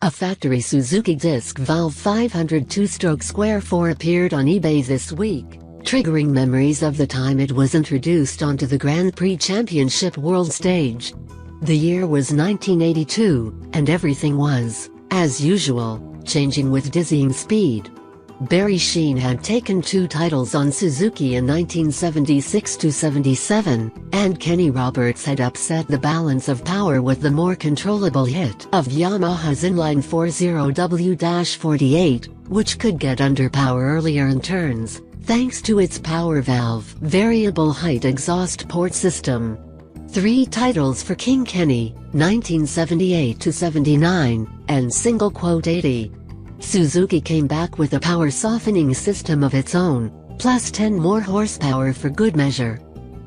A factory Suzuki disc valve 500 two-stroke square 4 appeared on eBay this week, triggering memories of the time it was introduced onto the Grand Prix Championship world stage. The year was 1982, and everything was, as usual, changing with dizzying speed. Barry Sheene had taken 2 titles on Suzuki in 1976–77, and Kenny Roberts had upset the balance of power with the more controllable hit of Yamaha's inline 40W-48, which could get under power earlier in turns, thanks to its power valve variable height exhaust port system. 3 titles for King Kenny, 1978–79, and single quote 80. Suzuki came back with a power softening system of its own, plus 10 more horsepower for good measure.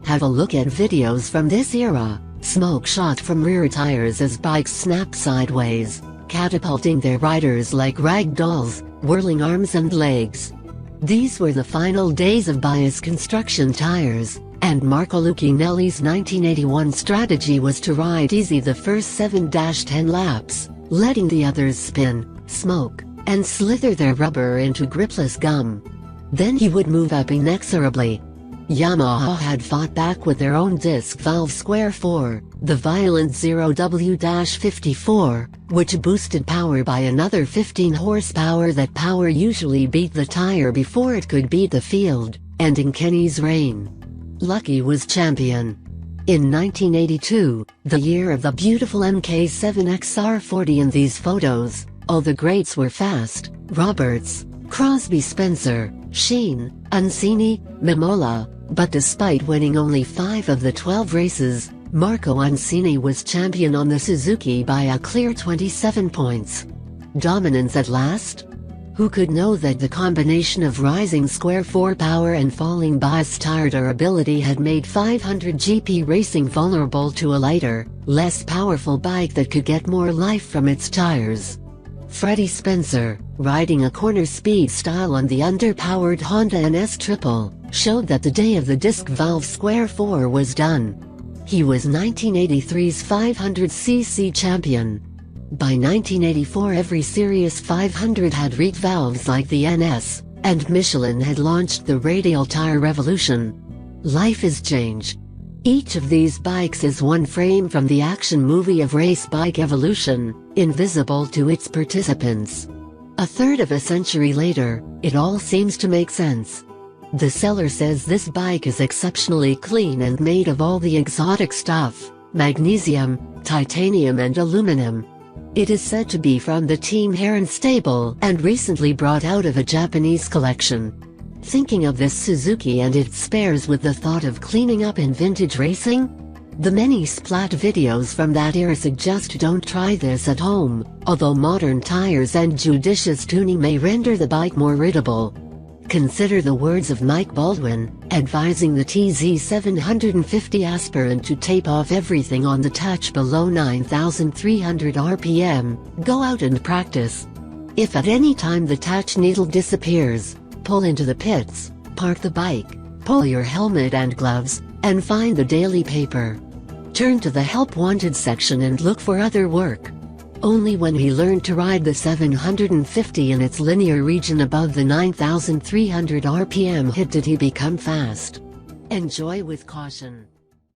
Have a look at videos from this era, smoke shot from rear tires as bikes snap sideways, catapulting their riders like rag dolls, whirling arms and legs. These were the final days of bias construction tires, and Marco Lucchinelli's 1981 strategy was to ride easy the first 7–10 laps, letting the others spin, smoke, and slither their rubber into gripless gum. Then he would move up inexorably. Yamaha had fought back with their own disc valve square 4, the Violent 0W-54, which boosted power by another 15 horsepower. That power usually beat the tire before it could beat the field, ending Kenny's reign. Lucky was champion. In 1982, the year of the beautiful MK7 XR40 in these photos, all the greats were fast: Roberts, Crosby, Spencer, Sheene, Uncini, Mimola, but despite winning only 5 of the 12 races, Marco Uncini was champion on the Suzuki by a clear 27 points. Dominance at last? Who could know that the combination of rising square 4 power and falling bias tire durability had made 500 GP racing vulnerable to a lighter, less powerful bike that could get more life from its tires? Freddie Spencer, riding a corner speed style on the underpowered Honda NS Triple, showed that the day of the disc valve square 4 was done. He was 1983's 500cc champion. By 1984 every Series 500 had reed valves like the NS, and Michelin had launched the radial tire revolution. Life is change. Each of these bikes is one frame from the action movie of race bike evolution, invisible to its participants. A third of a century later, it all seems to make sense. The seller says this bike is exceptionally clean and made of all the exotic stuff: magnesium, titanium and aluminum. It is said to be from the Team Heron stable and recently brought out of a Japanese collection. Thinking of this Suzuki and its spares with the thought of cleaning up in vintage racing? The many splat videos from that era suggest don't try this at home, although modern tires and judicious tuning may render the bike more rideable. Consider the words of Mike Baldwin, advising the TZ750 aspirant to tape off everything on the touch below 9,300 RPM, go out and practice. If at any time the touch needle disappears, pull into the pits, park the bike, pull your helmet and gloves, and find the daily paper. Turn to the Help Wanted section and look for other work. Only when he learned to ride the 750 in its linear region above the 9,300 RPM hit did he become fast. Enjoy with caution.